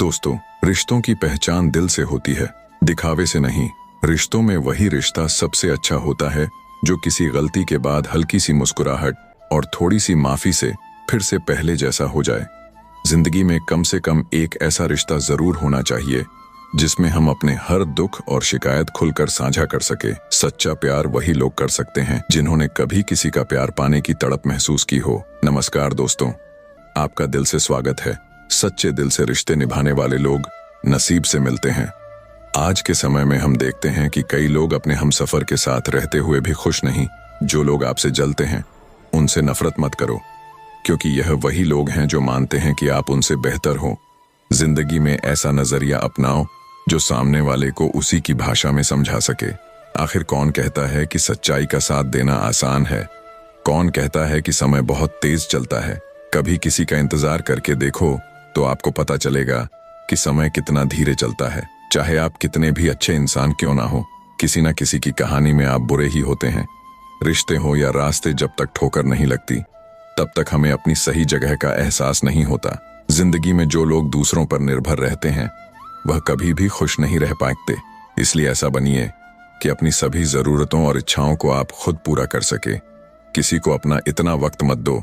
दोस्तों, रिश्तों की पहचान दिल से होती है, दिखावे से नहीं। रिश्तों में वही रिश्ता सबसे अच्छा होता है जो किसी गलती के बाद हल्की सी मुस्कुराहट और थोड़ी सी माफी से फिर से पहले जैसा हो जाए। जिंदगी में कम से कम एक ऐसा रिश्ता जरूर होना चाहिए जिसमें हम अपने हर दुख और शिकायत खुलकर साझा कर सके। सच्चा प्यार वही लोग कर सकते हैं जिन्होंने कभी किसी का प्यार पाने की तड़प महसूस की हो। नमस्कार दोस्तों, आपका दिल से स्वागत है। सच्चे दिल से रिश्ते निभाने वाले लोग नसीब से मिलते हैं। आज के समय में हम देखते हैं कि कई लोग अपने हमसफर के साथ रहते हुए भी खुश नहीं। जो लोग आपसे जलते हैं उनसे नफरत मत करो, क्योंकि यह वही लोग हैं जो मानते हैं कि आप उनसे बेहतर हो। जिंदगी में ऐसा नजरिया अपनाओ जो सामने वाले को उसी की भाषा में समझा सके। आखिर कौन कहता है कि सच्चाई का साथ देना आसान है? कौन कहता है कि समय बहुत तेज चलता है? कभी किसी का इंतजार करके देखो तो आपको पता चलेगा कि समय कितना धीरे चलता है। चाहे आप कितने भी अच्छे इंसान क्यों ना हो, किसी न किसी की कहानी में आप बुरे ही होते हैं। रिश्ते हो या रास्ते, जब तक ठोकर नहीं लगती तब तक हमें अपनी सही जगह का एहसास नहीं होता। जिंदगी में जो लोग दूसरों पर निर्भर रहते हैं वह कभी भी खुश नहीं रह पाते। इसलिए ऐसा बनिए कि अपनी सभी जरूरतों और इच्छाओं को आप खुद पूरा कर सके। किसी को अपना इतना वक्त मत दो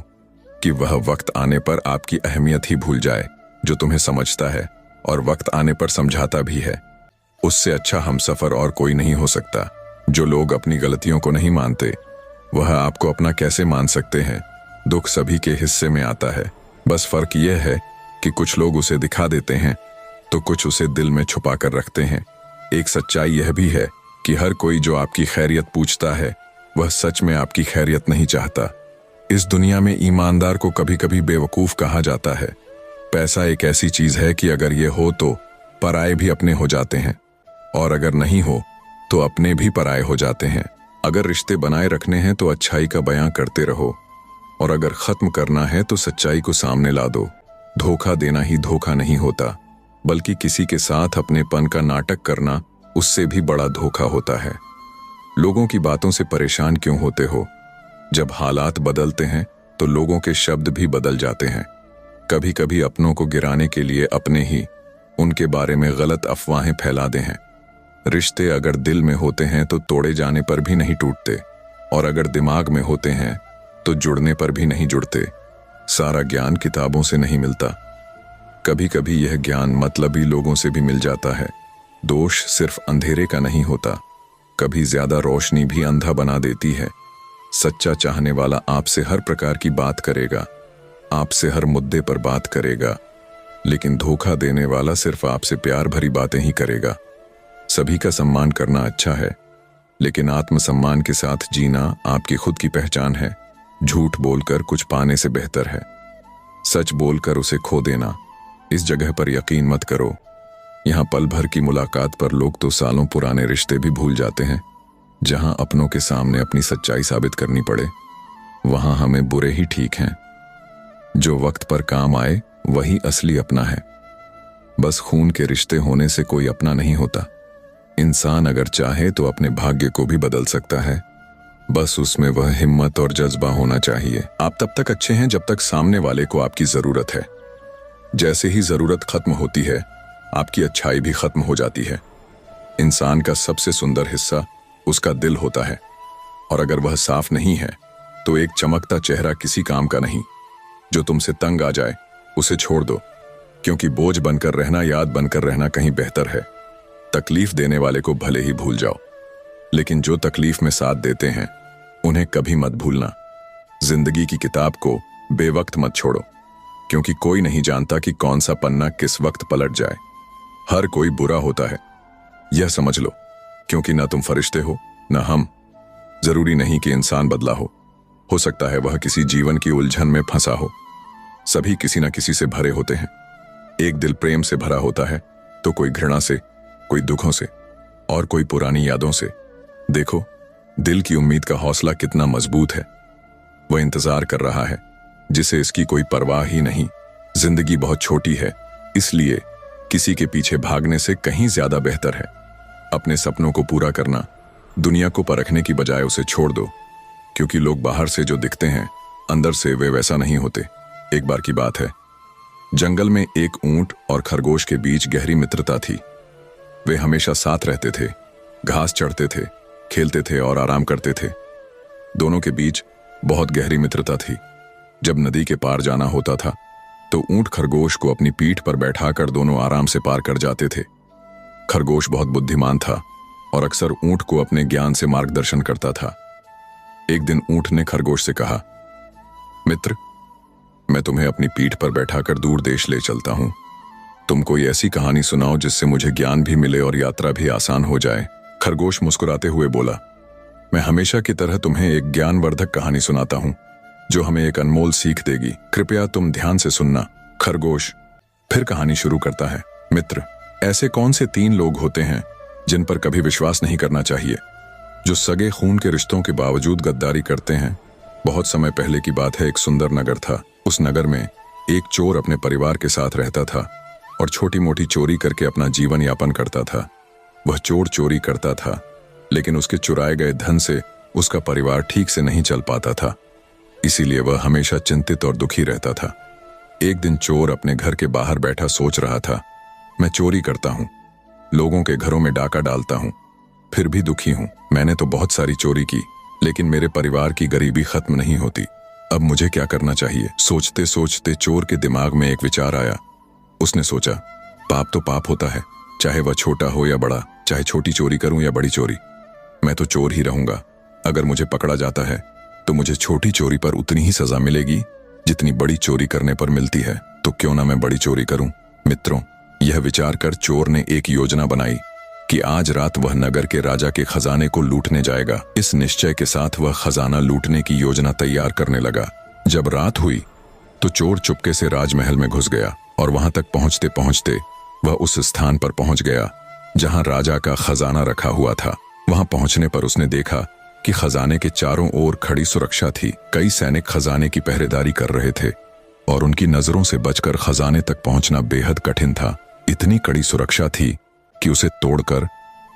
कि वह वक्त आने पर आपकी अहमियत ही भूल जाए। जो तुम्हें समझता है और वक्त आने पर समझाता भी है, उससे अच्छा हमसफर और कोई नहीं हो सकता। जो लोग अपनी गलतियों को नहीं मानते वह आपको अपना कैसे मान सकते हैं? दुख सभी के हिस्से में आता है, बस फर्क यह है कि कुछ लोग उसे दिखा देते हैं तो कुछ उसे दिल में छुपा कर रखते हैं। एक सच्चाई यह भी है कि हर कोई जो आपकी खैरियत पूछता है वह सच में आपकी खैरियत नहीं चाहता। इस दुनिया में ईमानदार को कभी कभी बेवकूफ कहा जाता है। पैसा एक ऐसी चीज है कि अगर ये हो तो पराये भी अपने हो जाते हैं, और अगर नहीं हो तो अपने भी पराये हो जाते हैं। अगर रिश्ते बनाए रखने हैं तो अच्छाई का बयां करते रहो, और अगर खत्म करना है तो सच्चाई को सामने ला दो। धोखा देना ही धोखा नहीं होता, बल्कि किसी के साथ अपनेपन का नाटक करना उससे भी बड़ा धोखा होता है। लोगों की बातों से परेशान क्यों होते हो? जब हालात बदलते हैं तो लोगों के शब्द भी बदल जाते हैं। कभी कभी अपनों को गिराने के लिए अपने ही उनके बारे में गलत अफवाहें फैलाते हैं। रिश्ते अगर दिल में होते हैं तो तोड़े जाने पर भी नहीं टूटते, और अगर दिमाग में होते हैं तो जुड़ने पर भी नहीं जुड़ते। सारा ज्ञान किताबों से नहीं मिलता, कभी कभी यह ज्ञान मतलबी लोगों से भी मिल जाता है। दोष सिर्फ अंधेरे का नहीं होता, कभी ज्यादा रोशनी भी अंधा बना देती है। सच्चा चाहने वाला आपसे हर प्रकार की बात करेगा, आपसे हर मुद्दे पर बात करेगा, लेकिन धोखा देने वाला सिर्फ आपसे प्यार भरी बातें ही करेगा। सभी का सम्मान करना अच्छा है, लेकिन आत्मसम्मान के साथ जीना आपकी खुद की पहचान है। झूठ बोलकर कुछ पाने से बेहतर है सच बोलकर उसे खो देना। इस जगह पर यकीन मत करो। यहाँ पल भर की मुलाकात पर लोग तो सालों पुराने रिश्ते भी भूल जाते हैं। जहां अपनों के सामने अपनी सच्चाई साबित करनी पड़े वहां हमें बुरे ही ठीक हैं। जो वक्त पर काम आए वही असली अपना है। बस खून के रिश्ते होने से कोई अपना नहीं होता। इंसान अगर चाहे तो अपने भाग्य को भी बदल सकता है, बस उसमें वह हिम्मत और जज्बा होना चाहिए। आप तब तक अच्छे हैं जब तक सामने वाले को आपकी जरूरत है। जैसे ही जरूरत खत्म होती है आपकी अच्छाई भी खत्म हो जाती है। इंसान का सबसे सुंदर हिस्सा उसका दिल होता है, और अगर वह साफ नहीं है तो एक चमकता चेहरा किसी काम का नहीं। जो तुमसे तंग आ जाए उसे छोड़ दो, क्योंकि बोझ बनकर रहना याद बनकर रहना कहीं बेहतर है। तकलीफ देने वाले को भले ही भूल जाओ, लेकिन जो तकलीफ में साथ देते हैं उन्हें कभी मत भूलना। जिंदगी की किताब को बेवक्त मत छोड़ो, क्योंकि कोई नहीं जानता कि कौन सा पन्ना किस वक्त पलट जाए। हर कोई बुरा होता है, यह समझ लो, क्योंकि ना तुम फरिश्ते हो ना हम। जरूरी नहीं कि इंसान बदला हो सकता है वह किसी जीवन की उलझन में फंसा हो। सभी किसी न किसी से भरे होते हैं। एक दिल प्रेम से भरा होता है तो कोई घृणा से, कोई दुखों से, और कोई पुरानी यादों से। देखो, दिल की उम्मीद का हौसला कितना मजबूत है। वह इंतजार कर रहा है जिसे इसकी कोई परवाह ही नहीं। जिंदगी बहुत छोटी है, इसलिए किसी के पीछे भागने से कहीं ज्यादा बेहतर है अपने सपनों को पूरा करना। दुनिया को परखने की बजाय उसे छोड़ दो, क्योंकि लोग बाहर से जो दिखते हैं अंदर से वे वैसा नहीं होते। एक बार की बात है, जंगल में एक ऊंट और खरगोश के बीच गहरी मित्रता थी। वे हमेशा साथ रहते थे, घास चढ़ते थे, खेलते थे और आराम करते थे। दोनों के बीच बहुत गहरी मित्रता थी। जब नदी के पार जाना होता था तो ऊंट खरगोश को अपनी पीठ पर बैठाकर दोनों आराम से पार कर जाते थे। खरगोश बहुत बुद्धिमान था और अक्सर ऊंट को अपने ज्ञान से मार्गदर्शन करता था। एक दिन ऊंट ने खरगोश से कहा, मित्र, मैं तुम्हें अपनी पीठ पर बैठाकर दूर देश ले चलता हूं। तुम कोई ऐसी कहानी सुनाओ जिससे मुझे ज्ञान भी मिले और यात्रा भी आसान हो जाए। खरगोश मुस्कुराते हुए बोला, मैं हमेशा की तरह तुम्हें एक ज्ञानवर्धक कहानी सुनाता हूं जो हमें एक अनमोल सीख देगी। कृपया तुम ध्यान से सुनना। खरगोश फिर कहानी शुरू करता है। मित्र, ऐसे कौन से 3 लोग होते हैं जिन पर कभी विश्वास नहीं करना चाहिए, जो सगे खून के रिश्तों के बावजूद गद्दारी करते हैं। बहुत समय पहले की बात है। एक सुंदर नगर था। उस नगर में एक चोर अपने परिवार के साथ रहता था और छोटी मोटी चोरी करके अपना जीवन यापन करता था। वह चोर चोरी करता था, लेकिन उसके चुराए गए धन से उसका परिवार ठीक से नहीं चल पाता था। इसीलिए वह हमेशा चिंतित और दुखी रहता था। एक दिन चोर अपने घर के बाहर बैठा सोच रहा था, मैं चोरी करता हूं, लोगों के घरों में डाका डालता हूं, फिर भी दुखी हूं। मैंने तो बहुत सारी चोरी की, लेकिन मेरे परिवार की गरीबी खत्म नहीं होती। अब मुझे क्या करना चाहिए? सोचते सोचते चोर के दिमाग में एक विचार आया। उसने सोचा, पाप तो पाप होता है, चाहे वह छोटा हो या बड़ा, चाहे छोटी चोरी करूं या बड़ी चोरी, मैं तो चोर ही रहूंगा। अगर मुझे पकड़ा जाता है तो मुझे छोटी चोरी पर उतनी ही सजा मिलेगी जितनी बड़ी चोरी करने पर मिलती है, तो क्यों ना मैं बड़ी चोरी करूं। मित्रों, यह विचार कर चोर ने एक योजना बनाई कि आज रात वह नगर के राजा के खजाने को लूटने जाएगा। इस निश्चय के साथ वह खजाना लूटने की योजना तैयार करने लगा। जब रात हुई तो चोर चुपके से राजमहल में घुस गया और वहां तक पहुंचते पहुंचते वह उस स्थान पर पहुंच गया जहां राजा का खजाना रखा हुआ था। वहां पहुंचने पर उसने देखा कि खजाने के चारों ओर खड़ी सुरक्षा थी। कई सैनिक खजाने की पहरेदारी कर रहे थे और उनकी नजरों से बचकर खजाने तक पहुंचना बेहद कठिन था। इतनी कड़ी सुरक्षा थी कि उसे तोड़कर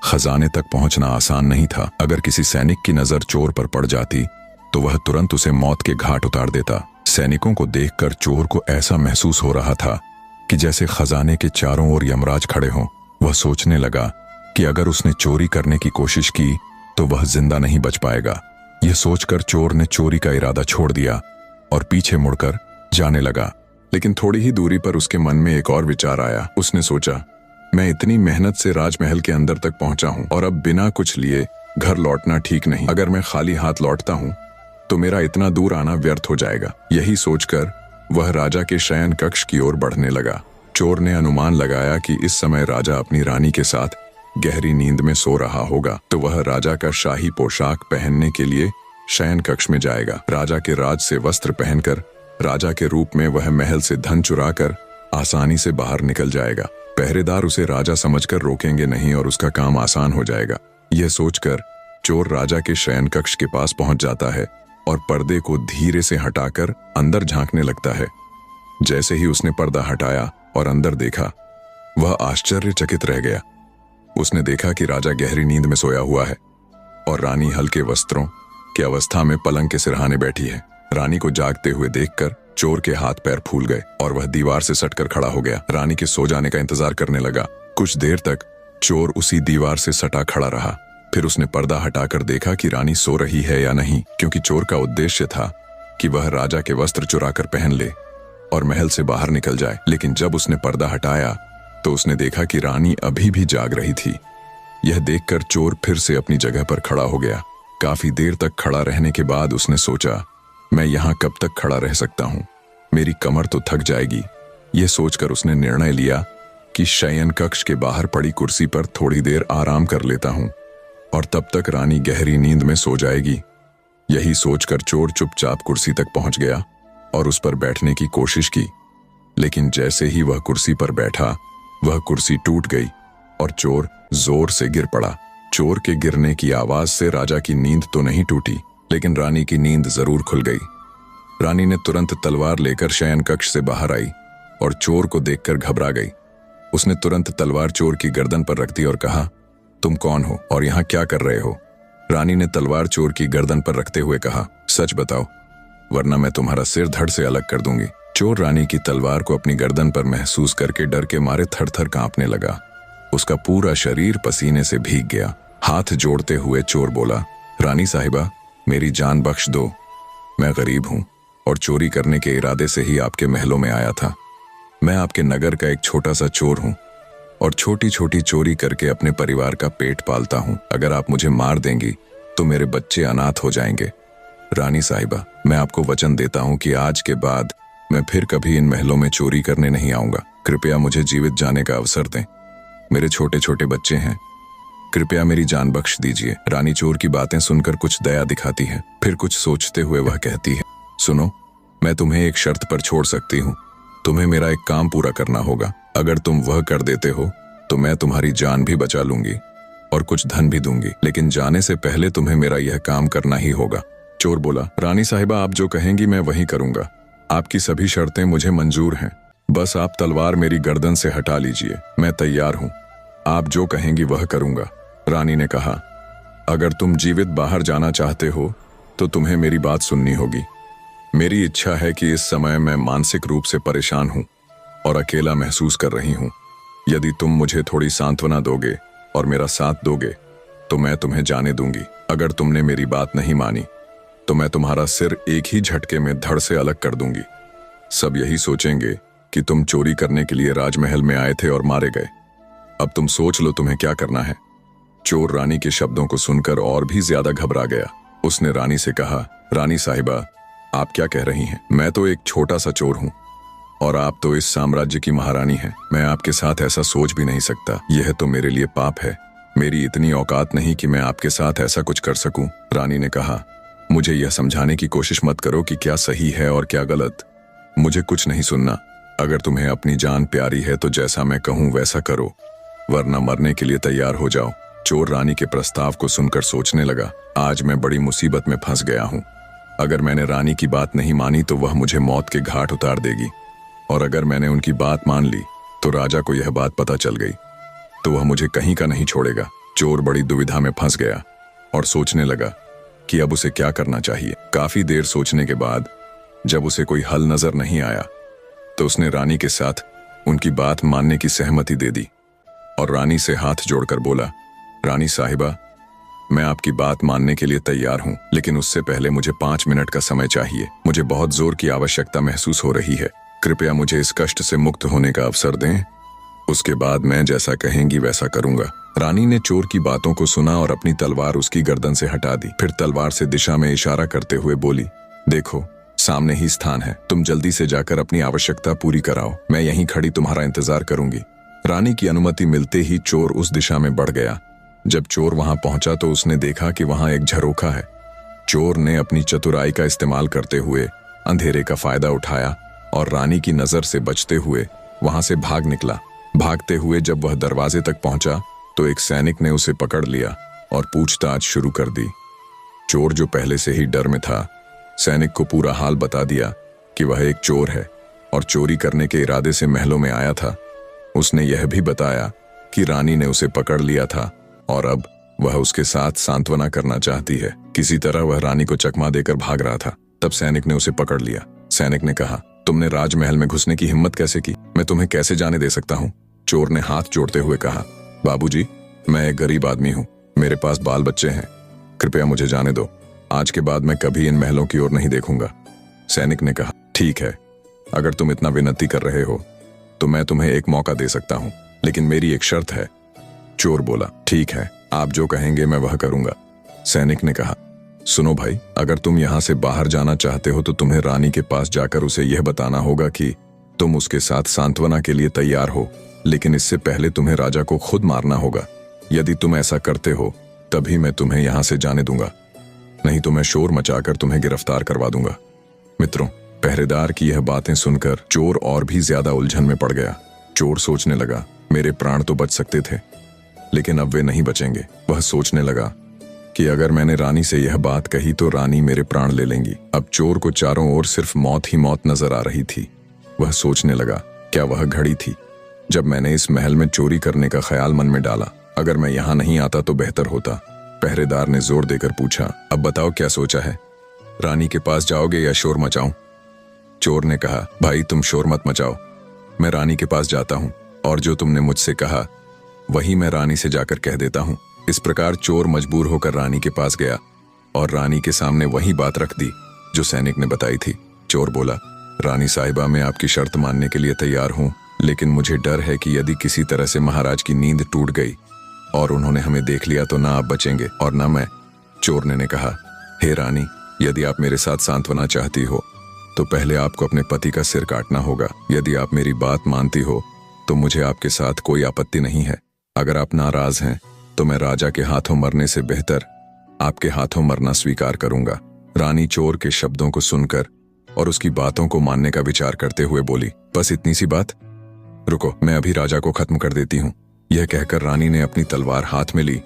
खजाने तक पहुंचना आसान नहीं था। अगर किसी सैनिक की नजर चोर पर पड़ जाती तो वह तुरंत उसे मौत के घाट उतार देता। सैनिकों को देखकर चोर को ऐसा महसूस हो रहा था कि जैसे खजाने के चारों ओर यमराज खड़े हों। वह सोचने लगा कि अगर उसने चोरी करने की कोशिश की तो वह जिंदा नहीं बच पाएगा। यह सोचकर चोर ने चोरी का इरादा छोड़ दिया और पीछे मुड़कर जाने लगा। लेकिन थोड़ी ही दूरी पर उसके मन में एक और विचार आया। उसने सोचा, मैं इतनी मेहनत से राजमहल के अंदर तक पहुंचा हूं और अब बिना कुछ लिए घर लौटना ठीक नहीं। अगर मैं खाली हाथ लौटता हूं तो मेरा इतना दूर आना व्यर्थ हो जाएगा। यही सोचकर वह राजा के शयन कक्ष की ओर बढ़ने लगा। चोर ने अनुमान लगाया कि इस समय राजा अपनी रानी के साथ गहरी नींद में सो रहा होगा, तो वह राजा का शाही पोशाक पहनने के लिए शयन कक्ष में जाएगा। राजा के राज से वस्त्र पहनकर राजा के रूप में वह महल से धन चुराकर आसानी से बाहर निकल जाएगा। पहरेदार उसे राजा समझकर रोकेंगे नहीं और उसका काम आसान हो जाएगा। यह सोचकर चोर राजा के शयन कक्ष के पास पहुंच जाता है और पर्दे को धीरे से हटाकर अंदर झांकने लगता है। जैसे ही उसने पर्दा हटाया और अंदर देखा, वह आश्चर्यचकित रह गया। उसने देखा कि राजा गहरी नींद में सोया हुआ है और रानी हल्के वस्त्रों की अवस्था में पलंग के सिरहाने बैठी है। रानी को जागते हुए देखकर चोर के हाथ पैर फूल गए और वह दीवार से सटकर खड़ा हो गया। रानी के सो जाने का इंतजार करने लगा। कुछ देर तक चोर उसी दीवार से सटा खड़ा रहा। फिर उसने पर्दा हटाकर देखा कि रानी सो रही है या नहीं, क्योंकि चोर का उद्देश्य था कि वह राजा के वस्त्र चुराकर पहन ले और महल से बाहर निकल जाए। लेकिन जब उसने पर्दा हटाया तो उसने देखा कि रानी अभी भी जाग रही थी। यह देखकर चोर फिर से अपनी जगह पर खड़ा हो गया। काफी देर तक खड़ा रहने के बाद उसने सोचा, मैं यहाँ कब तक खड़ा रह सकता हूँ, मेरी कमर तो थक जाएगी। यह सोचकर उसने निर्णय लिया कि शयन कक्ष के बाहर पड़ी कुर्सी पर थोड़ी देर आराम कर लेता हूँ और तब तक रानी गहरी नींद में सो जाएगी। यही सोचकर चोर चुपचाप कुर्सी तक पहुंच गया और उस पर बैठने की कोशिश की। लेकिन जैसे ही वह कुर्सी पर बैठा, वह कुर्सी टूट गई और चोर जोर से गिर पड़ा। चोर के गिरने की आवाज से राजा की नींद तो नहीं टूटी, लेकिन रानी की नींद जरूर खुल गई। रानी ने तुरंत तलवार लेकर शयन कक्ष से बाहर आई और चोर को देखकर घबरा गई। उसने तुरंत तलवार चोर की गर्दन पर रख दी और कहा, तुम कौन हो और यहाँ क्या कर रहे हो? रानी ने तलवार चोर की गर्दन पर रखते हुए कहा, सच बताओ, वरना मैं तुम्हारा सिर धड़ से अलग कर दूंगी। चोर रानी की तलवार को अपनी गर्दन पर महसूस करके डर के मारे थर-थर कांपने लगा। उसका पूरा शरीर पसीने से भीग गया। हाथ जोड़ते हुए चोर बोला, रानी साहिबा, मेरी जान बख्श दो। मैं गरीब हूं और चोरी करने के इरादे से ही आपके महलों में आया था। मैं आपके नगर का एक छोटा सा चोर हूं और छोटी छोटी चोरी करके अपने परिवार का पेट पालता हूं। अगर आप मुझे मार देंगी तो मेरे बच्चे अनाथ हो जाएंगे। रानी साहिबा, मैं आपको वचन देता हूं कि आज के बाद मैं फिर कभी इन महलों में चोरी करने नहीं आऊंगा। कृपया मुझे जीवित जाने का अवसर दें। मेरे छोटे छोटे बच्चे हैं, कृपया मेरी जान बख्श दीजिए। रानी चोर की बातें सुनकर कुछ दया दिखाती है, फिर कुछ सोचते हुए वह कहती है, सुनो, मैं तुम्हें एक शर्त पर छोड़ सकती हूँ। तुम्हें मेरा एक काम पूरा करना होगा। अगर तुम वह कर देते हो तो मैं तुम्हारी जान भी बचा लूंगी और कुछ धन भी दूंगी, लेकिन जाने से पहले तुम्हें मेरा यह काम करना ही होगा। चोर बोला, रानी साहिबा, आप जो कहेंगी मैं वही करूंगा। आपकी सभी शर्तें मुझे मंजूर हैं। बस आप तलवार मेरी गर्दन से हटा लीजिए, मैं तैयार हूं। आप जो कहेंगी वह करूंगा। रानी ने कहा, अगर तुम जीवित बाहर जाना चाहते हो तो तुम्हें मेरी बात सुननी होगी। मेरी इच्छा है कि इस समय मैं मानसिक रूप से परेशान हूं और अकेला महसूस कर रही हूं। यदि तुम मुझे थोड़ी सांत्वना दोगे और मेरा साथ दोगे तो मैं तुम्हें जाने दूंगी। अगर तुमने मेरी बात नहीं मानी तो मैं तुम्हारा सिर एक ही झटके में धड़ से अलग कर दूंगी। सब यही सोचेंगे कि तुम चोरी करने के लिए राजमहल में आए थे और मारे गए। अब तुम सोच लो तुम्हें क्या करना है। चोर रानी के शब्दों को सुनकर और भी ज्यादा घबरा गया। उसने रानी से कहा, रानी साहिबा, आप क्या कह रही हैं? मैं तो एक छोटा सा चोर हूं और आप तो इस साम्राज्य की महारानी हैं। मैं आपके साथ ऐसा सोच भी नहीं सकता। यह तो मेरे लिए पाप है। मेरी इतनी औकात नहीं कि मैं आपके साथ ऐसा कुछ कर सकूं। रानी ने कहा, मुझे यह समझाने की कोशिश मत करो कि क्या सही है और क्या गलत। मुझे कुछ नहीं सुनना। अगर तुम्हें अपनी जान प्यारी है तो जैसा मैं कहूं वैसा करो, वरना मरने के लिए तैयार हो जाओ। चोर रानी के प्रस्ताव को सुनकर सोचने लगा, आज मैं बड़ी मुसीबत में फंस गया हूं। अगर मैंने रानी की बात नहीं मानी तो वह मुझे मौत के घाट उतार देगी, और अगर मैंने उनकी बात मान ली तो राजा को यह बात पता चल गई तो वह मुझे कहीं का नहीं छोड़ेगा। चोर बड़ी दुविधा में फंस गया और सोचने लगा कि अब उसे क्या करना चाहिए। काफी देर सोचने के बाद जब उसे कोई हल नजर नहीं आया तो उसने रानी के साथ उनकी बात मानने की सहमति दे दी और रानी से हाथ जोड़कर बोला, रानी साहिबा, मैं आपकी बात मानने के लिए तैयार हूं, लेकिन उससे पहले मुझे 5 मिनट का समय चाहिए। मुझे बहुत जोर की आवश्यकता महसूस हो रही है। कृपया मुझे इस कष्ट से मुक्त होने का अवसर दें। उसके बाद मैं जैसा कहेंगी वैसा करूंगा। रानी ने चोर की बातों को सुना और अपनी तलवार उसकी गर्दन से हटा दी। फिर तलवार से दिशा में इशारा करते हुए बोली, देखो, सामने ही स्थान है। तुम जल्दी से जाकर अपनी आवश्यकता पूरी कराओ। मैं यहीं खड़ी तुम्हारा इंतजार करूंगी। रानी की अनुमति मिलते ही चोर उस दिशा में बढ़ गया। जब चोर वहां पहुंचा तो उसने देखा कि वहां एक झरोखा है। चोर ने अपनी चतुराई का इस्तेमाल करते हुए अंधेरे का फायदा उठाया और रानी की नजर से बचते हुए वहां से भाग निकला। भागते हुए जब वह दरवाजे तक पहुंचा तो एक सैनिक ने उसे पकड़ लिया और पूछताछ शुरू कर दी। चोर, जो पहले से ही डर में था, सैनिक को पूरा हाल बता दिया कि वह एक चोर है और चोरी करने के इरादे से महलों में आया था। उसने यह भी बताया कि रानी ने उसे पकड़ लिया था और अब वह उसके साथ सांत्वना करना चाहती है। किसी तरह वह रानी को चकमा देकर भाग रहा था। तब सैनिक ने उसे पकड़ लिया। सैनिक ने कहा, तुमने राजमहल में घुसने की हिम्मत कैसे की? मैं तुम्हें कैसे जाने दे सकता हूँ? चोर ने हाथ जोड़ते हुए कहा, बाबूजी, मैं एक गरीब आदमी हूँ। मेरे पास बाल बच्चे हैं। कृपया मुझे जाने दो। आज के बाद मैं कभी इन महलों की ओर नहीं देखूंगा। सैनिक ने कहा, ठीक है, अगर तुम इतना विनती कर रहे हो तो मैं तुम्हें एक मौका दे सकता हूँ, लेकिन मेरी एक शर्त है। चोर बोला, ठीक है, आप जो कहेंगे मैं वह करूंगा। सैनिक ने कहा, सुनो भाई, अगर तुम यहाँ से बाहर जाना चाहते हो तो तुम्हें रानी के पास जाकर उसे यह बताना होगा कि तुम उसके साथ सांत्वना के लिए तैयार हो, लेकिन इससे पहले तुम्हें राजा को खुद मारना होगा। यदि तुम ऐसा करते हो तभी मैं तुम्हें यहाँ से जाने दूंगा, नहीं तो मैं शोर मचाकर तुम्हें गिरफ्तार करवा दूंगा। मित्रों, पहरेदार की यह बातें सुनकर चोर और भी ज्यादा उलझन में पड़ गया। चोर सोचने लगा, मेरे प्राण तो बच सकते थे, लेकिन अब वे नहीं बचेंगे। वह सोचने लगा कि अगर मैंने रानी से यह बात कही तो रानी मेरे प्राण ले लेंगी। अब चोर को चारों ओर सिर्फ मौत ही मौत नजर आ रही थी। वह सोचने लगा, क्या वह घड़ी थी जब मैंने इस महल में चोरी करने का ख्याल मन में डाला? अगर मैं यहाँ नहीं आता तो बेहतर होता। पहरेदार ने जोर देकर पूछा, अब बताओ क्या सोचा है? रानी के पास जाओगे या शोर मचाऊं? चोर ने कहा, भाई तुम शोर मत मचाओ, मैं रानी के पास जाता हूँ और जो तुमने मुझसे कहा वही मैं रानी से जाकर कह देता हूँ। इस प्रकार चोर मजबूर होकर रानी के पास गया और रानी के सामने वही बात रख दी जो सैनिक ने बताई थी। चोर बोला, रानी साहिबा, मैं आपकी शर्त मानने के लिए तैयार हूँ, लेकिन मुझे डर है कि यदि किसी तरह से महाराज की नींद टूट गई और उन्होंने हमें देख लिया तो ना आप बचेंगे और ना मैं। चोर ने कहा, हे रानी, यदि आप मेरे साथ सांत्वना चाहती हो तो पहले आपको अपने पति का सिर काटना होगा। यदि आप मेरी बात मानती हो तो मुझे आपके साथ कोई आपत्ति नहीं है। अगर आप नाराज हैं तो मैं राजा के हाथों मरने से बेहतर आपके हाथों मरना स्वीकार करूंगा। रानी चोर के शब्दों को सुनकर और उसकी बातों को मानने का विचार करते हुए बोली, बस इतनी सी बात? रुको, मैं अभी राजा को खत्म कर देती हूँ। यह कहकर रानी ने अपनी तलवार हाथ में ली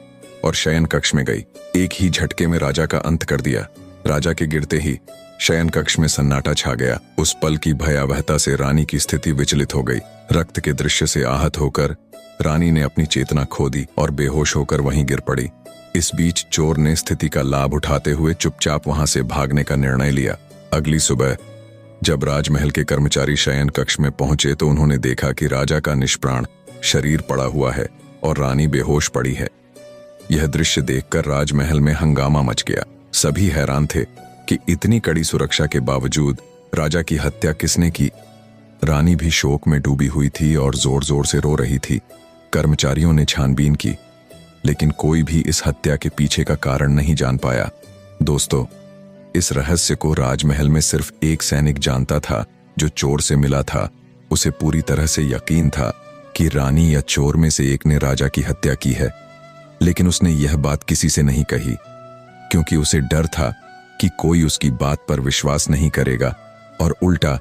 और शयन कक्ष में गई। एक ही झटके में राजा का अंत कर दिया। राजा के गिरते ही शयन कक्ष में सन्नाटा छा गया। उस पल की भयावहता से रानी की स्थिति विचलित हो गई। रक्त के दृश्य से आहत होकर रानी ने अपनी चेतना खो दी और बेहोश होकर वहीं गिर पड़ी। इस बीच चोर ने स्थिति का लाभ उठाते हुए चुपचाप वहां से भागने का निर्णय लिया। अगली सुबह जब राजमहल के कर्मचारी शयन कक्ष में पहुंचे तो उन्होंने देखा कि राजा का निष्प्राण शरीर पड़ा हुआ है और रानी बेहोश पड़ी है। यह दृश्य देखकर राजमहल में हंगामा मच गया। सभी हैरान थे कि इतनी कड़ी सुरक्षा के बावजूद राजा की हत्या किसने की। रानी भी शोक में डूबी हुई थी और जोर जोर से रो रही थी। कर्मचारियों ने छानबीन की, लेकिन कोई भी इस हत्या के पीछे का कारण नहीं जान पाया। दोस्तों, इस रहस्य को राजमहल में सिर्फ एक सैनिक जानता था जो चोर से मिला था। उसे पूरी तरह से यकीन था कि रानी या चोर में से एक ने राजा की हत्या की है, लेकिन उसने यह बात किसी से नहीं कही क्योंकि उसे डर था कि कोई उसकी बात पर विश्वास नहीं करेगा और उल्टा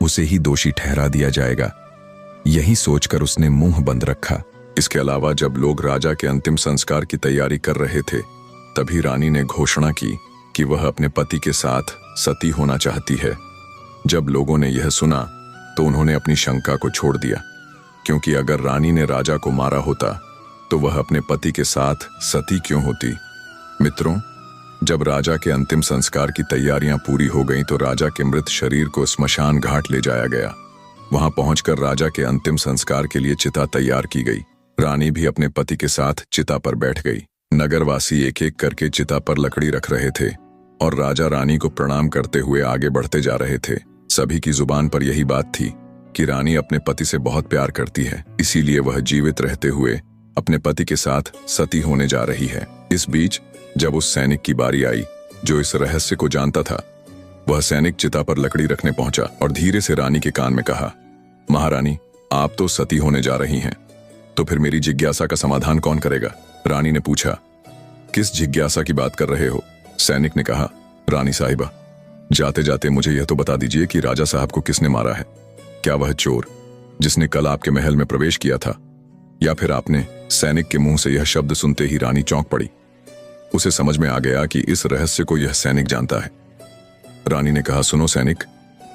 उसे ही दोषी ठहरा दिया जाएगा। यही सोचकर उसने मुंह बंद रखा। इसके अलावा जब लोग राजा के अंतिम संस्कार की तैयारी कर रहे थे, तभी रानी ने घोषणा की कि वह अपने पति के साथ सती होना चाहती है। जब लोगों ने यह सुना तो उन्होंने अपनी शंका को छोड़ दिया, क्योंकि अगर रानी ने राजा को मारा होता तो वह अपने पति के साथ सती क्यों होती। मित्रों, जब राजा के अंतिम संस्कार की तैयारियां पूरी हो गईं तो राजा के मृत शरीर को स्मशान घाट ले जाया गया। वहां पहुंचकर राजा के अंतिम संस्कार के लिए चिता तैयार की गई। रानी भी अपने पति के साथ चिता पर बैठ गई। नगरवासी एक एक करके चिता पर लकड़ी रख रहे थे और राजा रानी को प्रणाम करते हुए आगे बढ़ते जा रहे थे। सभी की जुबान पर यही बात थी कि रानी अपने पति से बहुत प्यार करती है, इसीलिए वह जीवित रहते हुए अपने पति के साथ सती होने जा रही है। इस बीच जब उस सैनिक की बारी आई जो इस रहस्य को जानता था, वह सैनिक चिता पर लकड़ी रखने पहुंचा और धीरे से रानी के कान में कहा, महारानी, आप तो सती होने जा रही हैं, तो फिर मेरी जिज्ञासा का समाधान कौन करेगा? रानी ने पूछा। किस जिज्ञासा की बात कर रहे हो? सैनिक ने कहा, रानी साहिबा, जाते जाते मुझे यह तो बता दीजिए कि राजा साहब को किसने मारा है। क्या वह चोर जिसने कल आपके महल में प्रवेश किया था, या फिर आपने? सैनिक के मुंह से यह शब्द सुनते ही रानी चौंक पड़ी। उसे समझ में आ गया कि इस रहस्य को यह सैनिक जानता है। रानी ने कहा, सुनो सैनिक,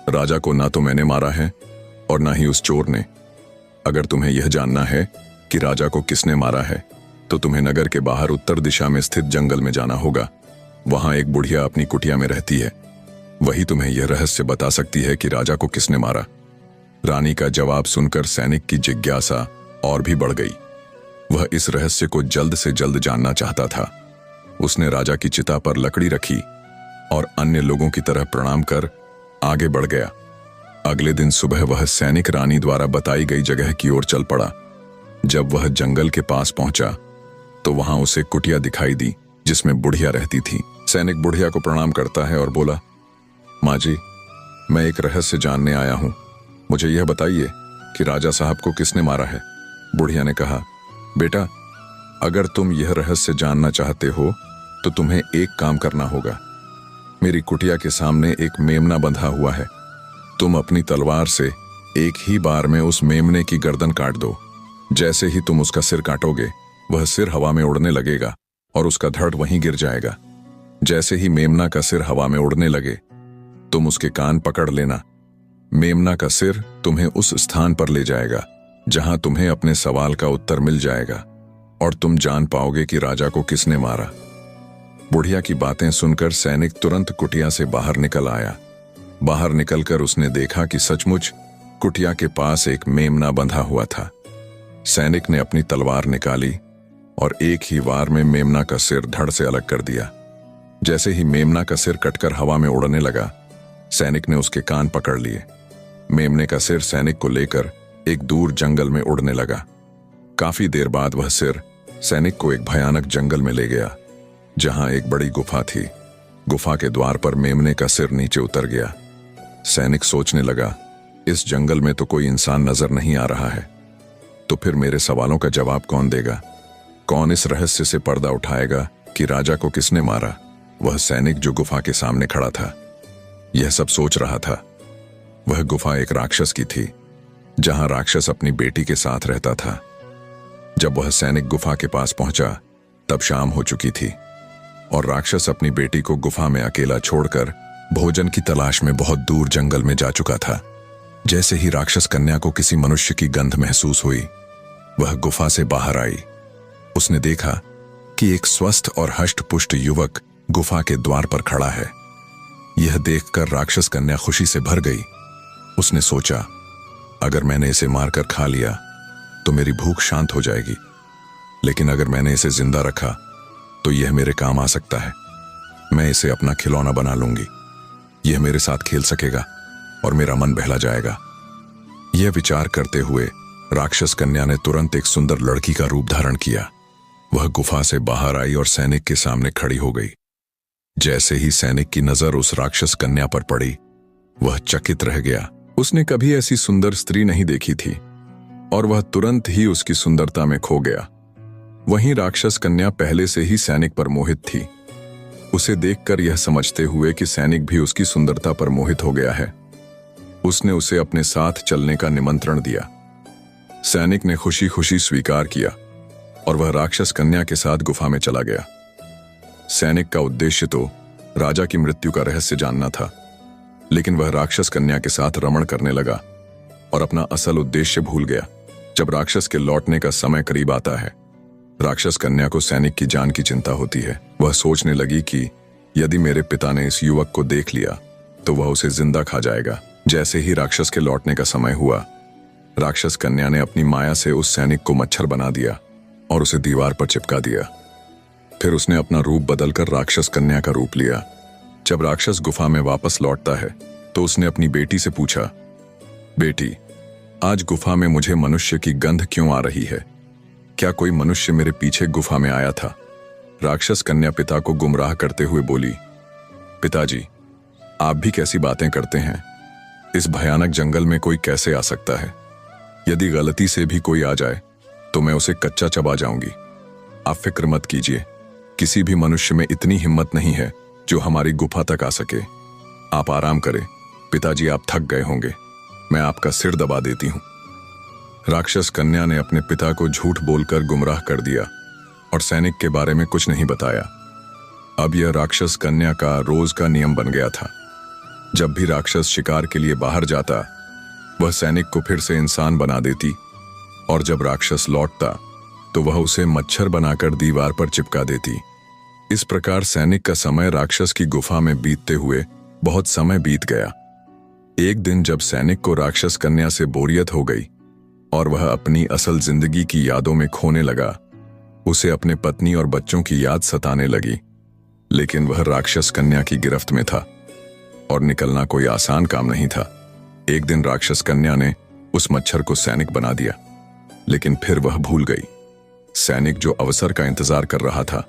राजा को ना तो मैंने मारा है और ना ही उस चोर ने। अगर तुम्हें यह जानना है कि राजा को किसने मारा है तो तुम्हें नगर के बाहर उत्तर दिशा में स्थित जंगल में जाना होगा। वहां एक बुढ़िया अपनी कुटिया में रहती है, वही तुम्हें यह रहस्य बता सकती है कि राजा को किसने मारा। रानी का जवाब सुनकर सैनिक की जिज्ञासा और भी बढ़ गई। वह इस रहस्य को जल्द से जल्द जानना चाहता था। उसने राजा की चिता पर लकड़ी रखी और अन्य लोगों की तरह प्रणाम कर आगे बढ़ गया। अगले दिन सुबह वह सैनिक रानी द्वारा बताई गई जगह की ओर चल पड़ा। जब वह जंगल के पास पहुंचा तो वहां उसे कुटिया दिखाई दी जिसमें बुढ़िया रहती थी। सैनिक बुढ़िया को प्रणाम करता है और बोला, माँ जी, मैं एक रहस्य जानने आया हूं, मुझे यह बताइए कि राजा साहब को किसने मारा है। बुढ़िया ने कहा, बेटा, अगर तुम यह रहस्य जानना चाहते हो तो तुम्हें एक काम करना होगा। मेरी कुटिया के सामने एक मेमना बंधा हुआ है, तुम अपनी तलवार से एक ही बार में उस मेमने की गर्दन काट दो। जैसे ही तुम उसका सिर काटोगे, वह सिर हवा में उड़ने लगेगा और उसका धड़ वहीं गिर जाएगा। जैसे ही मेमना का सिर हवा में उड़ने लगे, तुम उसके कान पकड़ लेना। मेमना का सिर तुम्हें उस स्थान पर ले जाएगा जहां तुम्हें अपने सवाल का उत्तर मिल जाएगा और तुम जान पाओगे कि राजा को किसने मारा। बुढ़िया की बातें सुनकर सैनिक तुरंत कुटिया से बाहर निकल आया बाहर निकलकर उसने देखा कि सचमुच कुटिया के पास एक मेमना बंधा हुआ था। सैनिक ने अपनी तलवार निकाली और एक ही वार में मेमना का सिर धड़ से अलग कर दिया। जैसे ही मेमना का सिर कटकर हवा में उड़ने लगा, सैनिक ने उसके कान पकड़ लिए। मेमने का सिर सैनिक को लेकर एक दूर जंगल में उड़ने लगा। काफी देर बाद वह सिर सैनिक को एक भयानक जंगल में ले गया, जहां एक बड़ी गुफा थी। गुफा के द्वार पर मेमने का सिर नीचे उतर गया। सैनिक सोचने लगा, इस जंगल में तो कोई इंसान नजर नहीं आ रहा है, तो फिर मेरे सवालों का जवाब कौन देगा? कौन इस रहस्य से पर्दा उठाएगा कि राजा को किसने मारा? वह सैनिक जो गुफा के सामने खड़ा था, यह सब सोच रहा था। वह गुफा एक राक्षस की थी, जहां राक्षस अपनी बेटी के साथ रहता था। जब वह सैनिक गुफा के पास पहुंचा, तब शाम हो चुकी थी और राक्षस अपनी बेटी को गुफा में अकेला छोड़कर भोजन की तलाश में बहुत दूर जंगल में जा चुका था। जैसे ही राक्षस कन्या को किसी मनुष्य की गंध महसूस हुई, वह गुफा से बाहर आई। उसने देखा कि एक स्वस्थ और हष्ट-पुष्ट युवक गुफा के द्वार पर खड़ा है। यह देखकर राक्षस कन्या खुशी से भर गई। उसने सोचा, अगर मैंने इसे मारकर खा लिया तो मेरी भूख शांत हो जाएगी, लेकिन अगर मैंने इसे जिंदा रखा तो यह मेरे काम आ सकता है। मैं इसे अपना खिलौना बना लूंगी। यह मेरे साथ खेल सकेगा और मेरा मन बहला जाएगा। यह विचार करते हुए राक्षस कन्या ने तुरंत एक सुंदर लड़की का रूप धारण किया। वह गुफा से बाहर आई और सैनिक के सामने खड़ी हो गई। जैसे ही सैनिक की नजर उस राक्षस कन्या पर पड़ी, वह चकित रह गया। उसने कभी ऐसी सुंदर स्त्री नहीं देखी थी और वह तुरंत ही उसकी सुंदरता में खो गया। वहीं राक्षस कन्या पहले से ही सैनिक पर मोहित थी। उसे देखकर यह समझते हुए कि सैनिक भी उसकी सुंदरता पर मोहित हो गया है, उसने उसे अपने साथ चलने का निमंत्रण दिया। सैनिक ने खुशी खुशी स्वीकार किया और वह राक्षस कन्या के साथ गुफा में चला गया। सैनिक का उद्देश्य तो राजा की मृत्यु का रहस्य जानना था, लेकिन वह राक्षस कन्या के साथ रमण करने लगा और अपना असल उद्देश्य भूल गया। जब राक्षस के लौटने का समय करीब आता है, राक्षस कन्या को सैनिक की जान की चिंता होती है। वह सोचने लगी कि यदि मेरे पिता ने इस युवक को देख लिया तो वह उसे जिंदा खा जाएगा। जैसे ही राक्षस के लौटने का समय हुआ, राक्षस कन्या ने अपनी माया से उस सैनिक को मच्छर बना दिया और उसे दीवार पर चिपका दिया। फिर उसने अपना रूप बदलकर राक्षस कन्या का रूप लिया। जब राक्षस गुफा में वापस लौटता है तो उसने अपनी बेटी से पूछा, बेटी, आज गुफा में मुझे मनुष्य की गंध क्यों आ रही है? क्या कोई मनुष्य मेरे पीछे गुफा में आया था? राक्षस कन्या पिता को गुमराह करते हुए बोली, पिताजी, आप भी कैसी बातें करते हैं? इस भयानक जंगल में कोई कैसे आ सकता है? यदि गलती से भी कोई आ जाए तो मैं उसे कच्चा चबा जाऊंगी। आप फिक्र मत कीजिए, किसी भी मनुष्य में इतनी हिम्मत नहीं है जो हमारी गुफा तक आ सके। आप आराम करें, पिताजी आप थक गए होंगे, मैं आपका सिर दबा देती हूं। राक्षस कन्या ने अपने पिता को झूठ बोलकर गुमराह कर दिया और सैनिक के बारे में कुछ नहीं बताया। अब यह राक्षस कन्या का रोज का नियम बन गया था। जब भी राक्षस शिकार के लिए बाहर जाता, वह सैनिक को फिर से इंसान बना देती और जब राक्षस लौटता तो वह उसे मच्छर बनाकर दीवार पर चिपका देती। इस प्रकार सैनिक का समय राक्षस की गुफा में बीतते हुए बहुत समय बीत गया। एक दिन जब सैनिक को राक्षस कन्या से बोरियत हो गई और वह अपनी असल जिंदगी की यादों में खोने लगा, उसे अपने पत्नी और बच्चों की याद सताने लगी। लेकिन वह राक्षस कन्या की गिरफ्त में था और निकलना कोई आसान काम नहीं था। एक दिन राक्षस कन्या ने उस मच्छर को सैनिक बना दिया, लेकिन फिर वह भूल गई। सैनिक जो अवसर का इंतजार कर रहा था,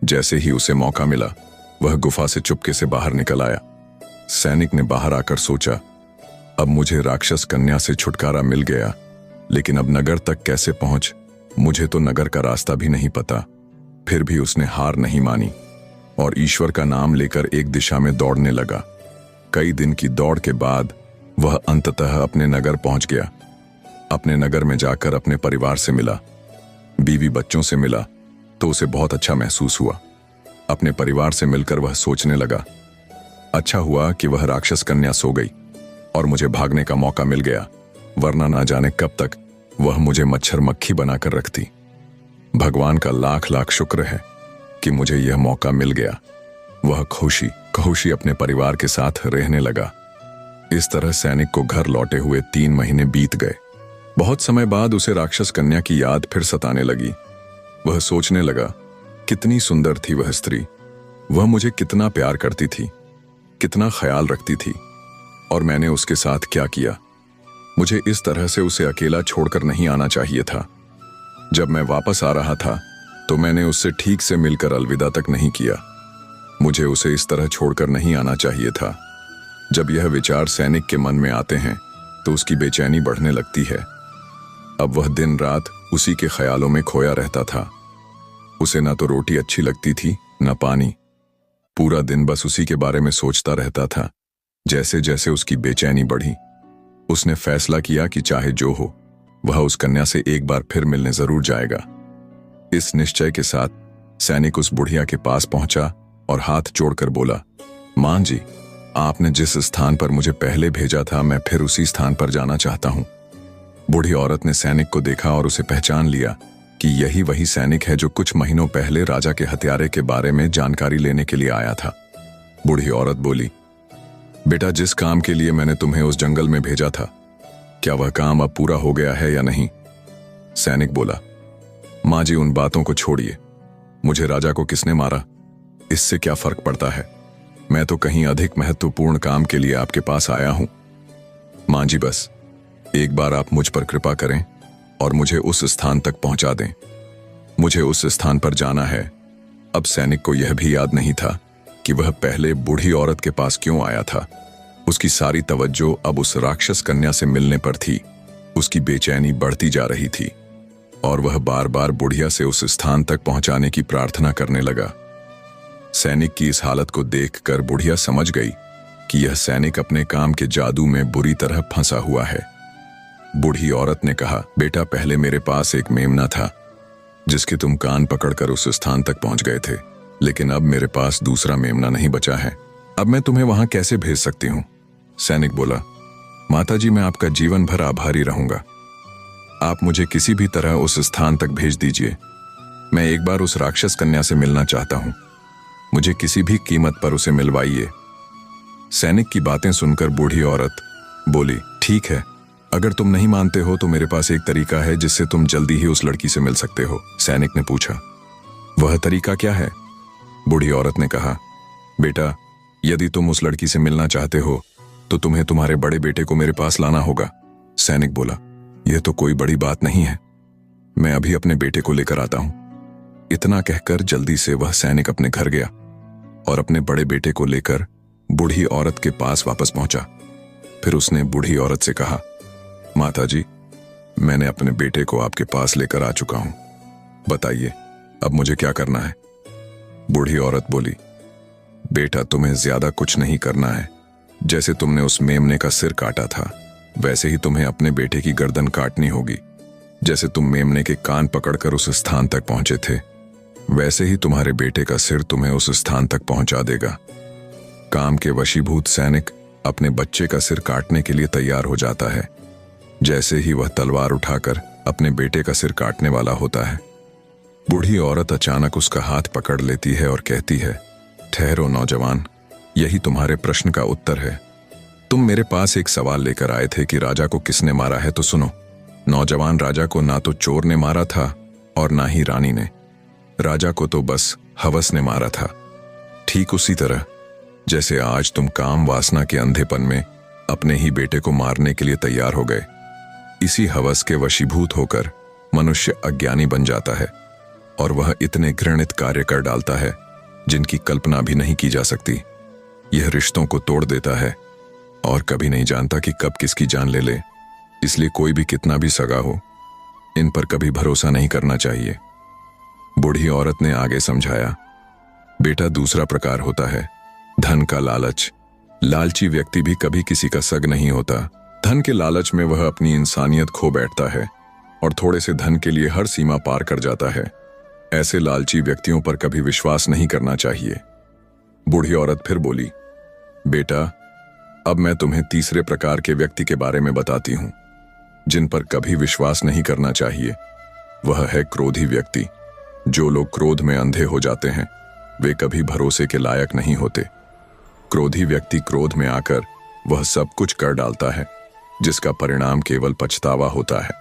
जैसे ही उसे मौका मिला, वह गुफा से चुपके से बाहर निकल आया। सैनिक ने बाहर आकर सोचा, अब मुझे राक्षस कन्या से छुटकारा मिल गया, लेकिन अब नगर तक कैसे पहुंच? मुझे तो नगर का रास्ता भी नहीं पता। फिर भी उसने हार नहीं मानी और ईश्वर का नाम लेकर एक दिशा में दौड़ने लगा। कई दिन की दौड़ के बाद वह अंततः अपने नगर पहुंच गया। अपने नगर में जाकर अपने परिवार से मिला, बीवी बच्चों से मिला तो उसे बहुत अच्छा महसूस हुआ। अपने परिवार से मिलकर वह सोचने लगा, अच्छा हुआ कि वह राक्षस कन्या सो गई और मुझे भागने का मौका मिल गया, वरना ना जाने कब तक वह मुझे मच्छर मक्खी बनाकर रखती। भगवान का लाख लाख शुक्र है कि मुझे यह मौका मिल गया। वह खुशी खुशी अपने परिवार के साथ रहने लगा। इस तरह सैनिक को घर लौटे हुए 3 महीने बीत गए। बहुत समय बाद उसे राक्षस कन्या की याद फिर सताने लगी। वह सोचने लगा, कितनी सुंदर थी वह स्त्री, वह मुझे कितना प्यार करती थी, कितना ख्याल रखती थी, और मैंने उसके साथ क्या किया। मुझे इस तरह से उसे अकेला छोड़कर नहीं आना चाहिए था। जब मैं वापस आ रहा था तो मैंने उससे ठीक से मिलकर अलविदा तक नहीं किया। मुझे उसे इस तरह छोड़कर नहीं आना चाहिए था। जब यह विचार सैनिक के मन में आते हैं तो उसकी बेचैनी बढ़ने लगती है। अब वह दिन रात उसी के ख्यालों में खोया रहता था। उसे न तो रोटी अच्छी लगती थी न पानी। पूरा दिन बस उसी के बारे में सोचता रहता था। जैसे जैसे उसकी बेचैनी बढ़ी, उसने फैसला किया कि चाहे जो हो, वह उस कन्या से एक बार फिर मिलने जरूर जाएगा। इस निश्चय के साथ सैनिक उस बुढ़िया के पास पहुंचा और हाथ जोड़कर बोला, मां जी, आपने जिस स्थान पर मुझे पहले भेजा था, मैं फिर उसी स्थान पर जाना चाहता हूं। बूढ़ी औरत ने सैनिक को देखा और उसे पहचान लिया कि यही वही सैनिक है जो कुछ महीनों पहले राजा के हत्यारे के बारे में जानकारी लेने के लिए आया था। बूढ़ी औरत बोली, बेटा, जिस काम के लिए मैंने तुम्हें उस जंगल में भेजा था, क्या वह काम अब पूरा हो गया है या नहीं? सैनिक बोला, मां जी, उन बातों को छोड़िए। मुझे राजा को किसने मारा, इससे क्या फर्क पड़ता है? मैं तो कहीं अधिक महत्वपूर्ण काम के लिए आपके पास आया हूं। मां जी, बस एक बार आप मुझ पर कृपा करें और मुझे उस स्थान तक पहुंचा दें। मुझे उस स्थान पर जाना है। अब सैनिक को यह भी याद नहीं था कि वह पहले बूढ़ी औरत के पास क्यों आया था। उसकी सारी तवज्जो अब उस राक्षस कन्या से मिलने पर थी। उसकी बेचैनी बढ़ती जा रही थी और वह बार बार बुढ़िया से उस स्थान तक पहुंचाने की प्रार्थना करने लगा। सैनिक की इस हालत को देखकर बुढ़िया समझ गई कि यह सैनिक अपने काम के जादू में बुरी तरह फंसा हुआ है। बूढ़ी औरत ने कहा, बेटा, पहले मेरे पास एक मेमना था जिसके तुम कान पकड़कर उस स्थान तक पहुंच गए थे, लेकिन अब मेरे पास दूसरा मेमना नहीं बचा है। अब मैं तुम्हें वहां कैसे भेज सकती हूं? सैनिक बोला, माताजी, मैं आपका जीवन भर आभारी रहूंगा। आप मुझे किसी भी तरह उस स्थान तक भेज दीजिए। मैं एक बार उस राक्षस कन्या से मिलना चाहता हूं। मुझे किसी भी कीमत पर उसे मिलवाइए। सैनिक की बातें सुनकर बूढ़ी औरत बोली, ठीक है, अगर तुम नहीं मानते हो तो मेरे पास एक तरीका है जिससे तुम जल्दी ही उस लड़की से मिल सकते हो। सैनिक ने पूछा, वह तरीका क्या है? बूढ़ी औरत ने कहा, बेटा, यदि तुम उस लड़की से मिलना चाहते हो तो तुम्हें तुम्हारे बड़े बेटे को मेरे पास लाना होगा। सैनिक बोला, यह तो कोई बड़ी बात नहीं है, मैं अभी अपने बेटे को लेकर आता हूं। इतना कहकर जल्दी से वह सैनिक अपने घर गया और अपने बड़े बेटे को लेकर बूढ़ी औरत के पास वापस पहुंचा। फिर उसने बूढ़ी औरत से कहा, माताजी, मैंने अपने बेटे को आपके पास लेकर आ चुका हूं। बताइए, अब मुझे क्या करना है? बूढ़ी औरत बोली, बेटा, तुम्हें ज्यादा कुछ नहीं करना है। जैसे तुमने उस मेमने का सिर काटा था, वैसे ही तुम्हें अपने बेटे की गर्दन काटनी होगी। जैसे तुम मेमने के कान पकड़कर उस स्थान तक पहुंचे थे, वैसे ही तुम्हारे बेटे का सिर तुम्हें उस स्थान तक पहुंचा देगा। काम के वशीभूत सैनिक अपने बच्चे का सिर काटने के लिए तैयार हो जाता है। जैसे ही वह तलवार उठाकर अपने बेटे का सिर काटने वाला होता है, बूढ़ी औरत अचानक उसका हाथ पकड़ लेती है और कहती है, ठहरो नौजवान, यही तुम्हारे प्रश्न का उत्तर है। तुम मेरे पास एक सवाल लेकर आए थे कि राजा को किसने मारा है, तो सुनो। नौजवान, राजा को ना तो चोर ने मारा था और ना ही रानी ने। राजा को तो बस हवस ने मारा था। ठीक उसी तरह जैसे आज तुम काम वासना के अंधेपन में अपने ही बेटे को मारने के लिए तैयार हो गए। इसी हवस के वशीभूत होकर मनुष्य अज्ञानी बन जाता है और वह इतने घृणित कार्य कर डालता है जिनकी कल्पना भी नहीं की जा सकती। यह रिश्तों को तोड़ देता है और कभी नहीं जानता कि कब किसकी जान ले ले। इसलिए कोई भी कितना भी सगा हो, इन पर कभी भरोसा नहीं करना चाहिए। बूढ़ी औरत ने आगे समझाया, बेटा, दूसरा प्रकार होता है धन का लालच। लालची व्यक्ति भी कभी किसी का सग नहीं होता। धन के लालच में वह अपनी इंसानियत खो बैठता है और थोड़े से धन के लिए हर सीमा पार कर जाता है। ऐसे लालची व्यक्तियों पर कभी विश्वास नहीं करना चाहिए। बूढ़ी औरत फिर बोली, बेटा, अब मैं तुम्हें तीसरे प्रकार के व्यक्ति के बारे में बताती हूं जिन पर कभी विश्वास नहीं करना चाहिए। वह है क्रोधी व्यक्ति। जो लोग क्रोध में अंधे हो जाते हैं, वे कभी भरोसे के लायक नहीं होते। क्रोधी व्यक्ति क्रोध में आकर वह सब कुछ कर डालता है जिसका परिणाम केवल पछतावा होता है।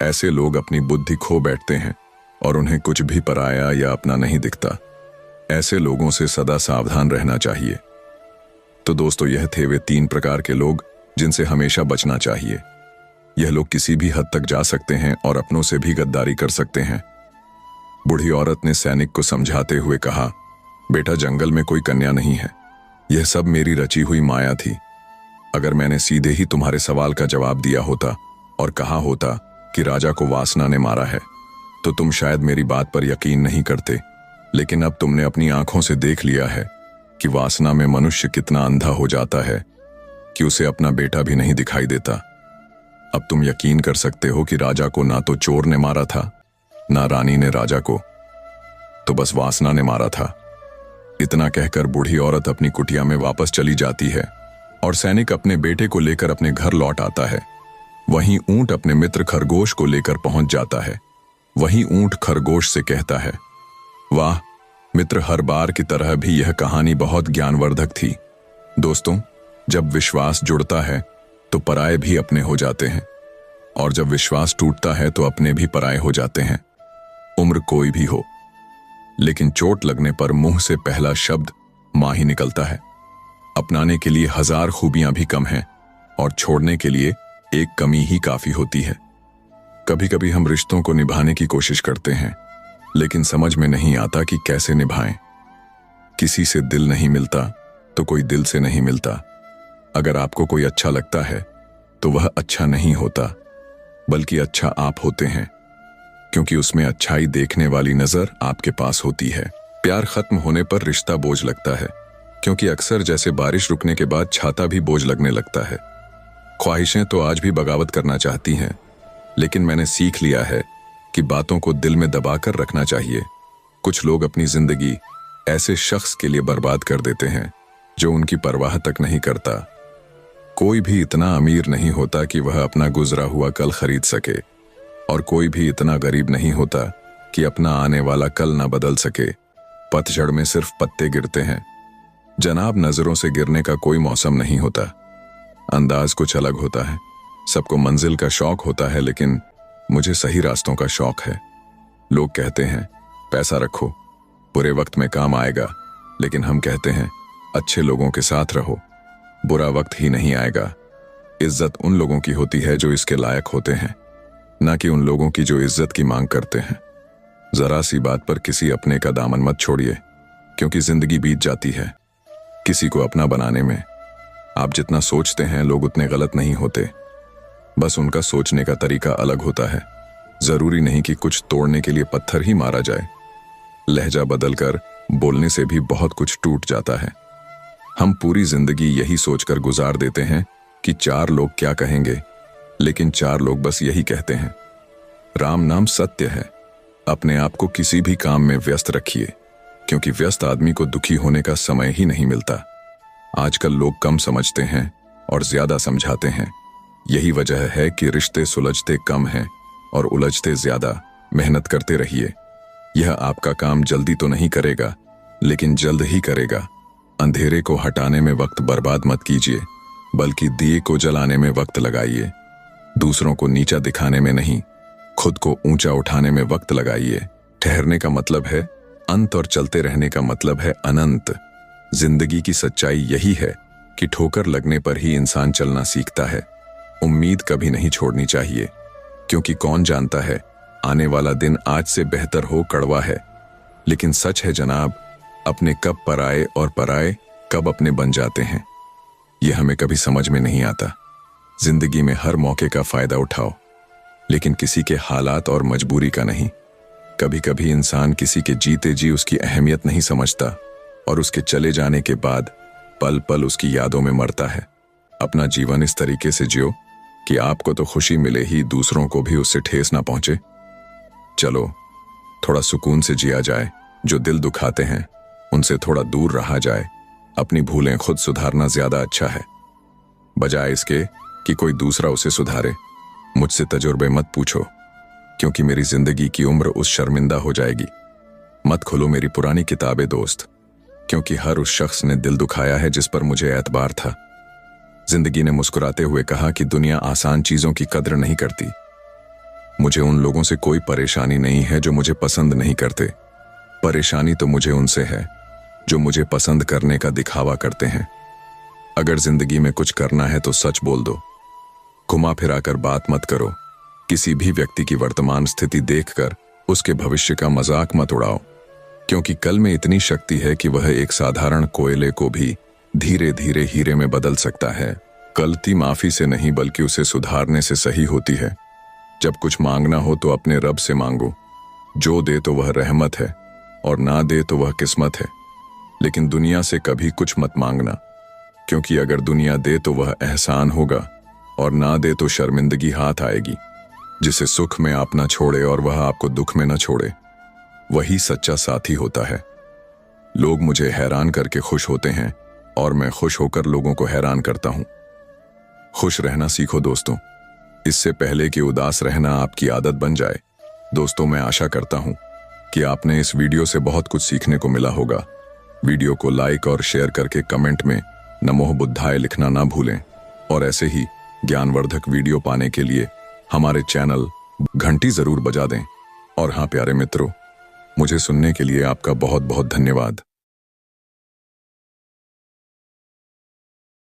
ऐसे लोग अपनी बुद्धि खो बैठते हैं और उन्हें कुछ भी पराया या अपना नहीं दिखता। ऐसे लोगों से सदा सावधान रहना चाहिए। तो दोस्तों, यह थे वे 3 प्रकार के लोग जिनसे हमेशा बचना चाहिए। यह लोग किसी भी हद तक जा सकते हैं और अपनों से भी गद्दारी कर सकते हैं। बूढ़ी औरत ने सैनिक को समझाते हुए कहा, बेटा, जंगल में कोई कन्या नहीं है। यह सब मेरी रची हुई माया थी। अगर मैंने सीधे ही तुम्हारे सवाल का जवाब दिया होता और कहा होता कि राजा को वासना ने मारा है, तो तुम शायद मेरी बात पर यकीन नहीं करते। लेकिन अब तुमने अपनी आंखों से देख लिया है कि वासना में मनुष्य कितना अंधा हो जाता है कि उसे अपना बेटा भी नहीं दिखाई देता। अब तुम यकीन कर सकते हो कि राजा को ना तो चोर ने मारा था, ना रानी ने राजा को, तो बस वासना ने मारा था। इतना कहकर बूढ़ी औरत अपनी कुटिया में वापस चली जाती है और सैनिक अपने बेटे को लेकर अपने घर लौट आता है। वहीं ऊंट अपने मित्र खरगोश को लेकर पहुंच जाता है। वहीं ऊंट खरगोश से कहता है, वाह मित्र, हर बार की तरह भी यह कहानी बहुत ज्ञानवर्धक थी। दोस्तों, जब विश्वास जुड़ता है तो पराये भी अपने हो जाते हैं, और जब विश्वास टूटता है तो अपने भी पराये हो जाते हैं। उम्र कोई भी हो, लेकिन चोट लगने पर मुंह से पहला शब्द मां ही निकलता है। अपनाने के लिए 1000 खूबियां भी कम हैं और छोड़ने के लिए एक कमी ही काफी होती है। कभी कभी हम रिश्तों को निभाने की कोशिश करते हैं, लेकिन समझ में नहीं आता कि कैसे निभाएं। किसी से दिल नहीं मिलता तो कोई दिल से नहीं मिलता। अगर आपको कोई अच्छा लगता है तो वह अच्छा नहीं होता, बल्कि अच्छा आप होते हैं, क्योंकि उसमें अच्छाई देखने वाली नजर आपके पास होती है। प्यार खत्म होने पर रिश्ता बोझ लगता है, क्योंकि अक्सर जैसे बारिश रुकने के बाद छाता भी बोझ लगने लगता है। ख्वाहिशें तो आज भी बगावत करना चाहती हैं, लेकिन मैंने सीख लिया है कि बातों को दिल में दबाकर रखना चाहिए। कुछ लोग अपनी जिंदगी ऐसे शख्स के लिए बर्बाद कर देते हैं जो उनकी परवाह तक नहीं करता। कोई भी इतना अमीर नहीं होता कि वह अपना गुजरा हुआ कल खरीद सके, और कोई भी इतना गरीब नहीं होता कि अपना आने वाला कल ना बदल सके। पतझड़ में सिर्फ पत्ते गिरते हैं जनाब, नजरों से गिरने का कोई मौसम नहीं होता। अंदाज कुछ अलग होता है। सबको मंजिल का शौक होता है, लेकिन मुझे सही रास्तों का शौक है। लोग कहते हैं पैसा रखो, बुरे वक्त में काम आएगा, लेकिन हम कहते हैं अच्छे लोगों के साथ रहो, बुरा वक्त ही नहीं आएगा। इज्जत उन लोगों की होती है जो इसके लायक होते हैं, ना कि उन लोगों की जो इज्जत की मांग करते हैं। जरा सी बात पर किसी अपने का दामन मत छोड़िए, क्योंकि जिंदगी बीत जाती है। किसी को अपना बनाने में आप जितना सोचते हैं लोग उतने गलत नहीं होते, बस उनका सोचने का तरीका अलग होता है। जरूरी नहीं कि कुछ तोड़ने के लिए पत्थर ही मारा जाए। लहजा बदलकर बोलने से भी बहुत कुछ टूट जाता है। हम पूरी जिंदगी यही सोचकर गुजार देते हैं कि 4 लोग क्या कहेंगे, लेकिन 4 लोग बस यही कहते हैं। राम नाम सत्य है। अपने आप को किसी भी काम में व्यस्त रखिए, क्योंकि व्यस्त आदमी को दुखी होने का समय ही नहीं मिलता। आजकल लोग कम समझते हैं और ज्यादा समझाते हैं। यही वजह है कि रिश्ते सुलझते कम हैं और उलझते ज्यादा। मेहनत करते रहिए। यह आपका काम जल्दी तो नहीं करेगा, लेकिन जल्द ही करेगा। अंधेरे को हटाने में वक्त बर्बाद मत कीजिए, बल्कि दिए को जलाने में वक्त लगाइए। दूसरों को नीचा दिखाने में नहीं, खुद को ऊंचा उठाने में वक्त लगाइए। ठहरने का मतलब है अंत और चलते रहने का मतलब है अनंत। जिंदगी की सच्चाई यही है कि ठोकर लगने पर ही इंसान चलना सीखता है। उम्मीद कभी नहीं छोड़नी चाहिए, क्योंकि कौन जानता है आने वाला दिन आज से बेहतर हो। कड़वा है, लेकिन सच है जनाब, अपने कब पराए और पराए कब अपने बन जाते हैं, यह हमें कभी समझ में नहीं आता। जिंदगी में हर मौके का फायदा उठाओ, लेकिन किसी के हालात और मजबूरी का नहीं। कभी कभी इंसान किसी के जीते जी उसकी अहमियत नहीं समझता, और उसके चले जाने के बाद पल पल उसकी यादों में मरता है। अपना जीवन इस तरीके से जियो कि आपको तो खुशी मिले ही, दूसरों को भी उससे ठेस ना पहुंचे। चलो थोड़ा सुकून से जिया जाए। जो दिल दुखाते हैं उनसे थोड़ा दूर रहा जाए। अपनी भूलें खुद सुधारना ज्यादा अच्छा है, बजाय इसके कि कोई दूसरा उसे सुधारे। मुझसे तजुर्बे मत पूछो, क्योंकि मेरी जिंदगी की उम्र उस शर्मिंदा हो जाएगी। मत खोलो मेरी पुरानी किताबें दोस्त, क्योंकि हर उस शख्स ने दिल दुखाया है जिस पर मुझे एतबार था। जिंदगी ने मुस्कुराते हुए कहा कि दुनिया आसान चीजों की कद्र नहीं करती। मुझे उन लोगों से कोई परेशानी नहीं है जो मुझे पसंद नहीं करते। परेशानी तो मुझे उनसे है जो मुझे पसंद करने का दिखावा करते हैं। अगर जिंदगी में कुछ करना है तो सच बोल दो, घुमा फिरा कर बात मत करो। किसी भी व्यक्ति की वर्तमान स्थिति देखकर उसके भविष्य का मजाक मत उड़ाओ, क्योंकि कल में इतनी शक्ति है कि वह एक साधारण कोयले को भी धीरे धीरे हीरे में बदल सकता है। गलती माफी से नहीं बल्कि उसे सुधारने से सही होती है। जब कुछ मांगना हो तो अपने रब से मांगो। जो दे तो वह रहमत है और ना दे तो वह किस्मत है। लेकिन दुनिया से कभी कुछ मत मांगना, क्योंकि अगर दुनिया दे तो वह एहसान होगा और ना दे तो शर्मिंदगी हाथ आएगी। जिसे सुख में आप ना छोड़े और वह आपको दुख में ना छोड़े, वही सच्चा साथी होता है। लोग मुझे हैरान करके खुश होते हैं और मैं खुश होकर लोगों को हैरान करता हूं। खुश रहना सीखो दोस्तों, इससे पहले कि उदास रहना आपकी आदत बन जाए। दोस्तों, मैं आशा करता हूं कि आपने इस वीडियो से बहुत कुछ सीखने को मिला होगा। वीडियो को लाइक और शेयर करके कमेंट में नमो बुद्धाय लिखना ना भूलें और ऐसे ही ज्ञानवर्धक वीडियो पाने के लिए हमारे चैनल घंटी जरूर बजा दें। और हाँ प्यारे मित्रों, मुझे सुनने के लिए आपका बहुत बहुत धन्यवाद।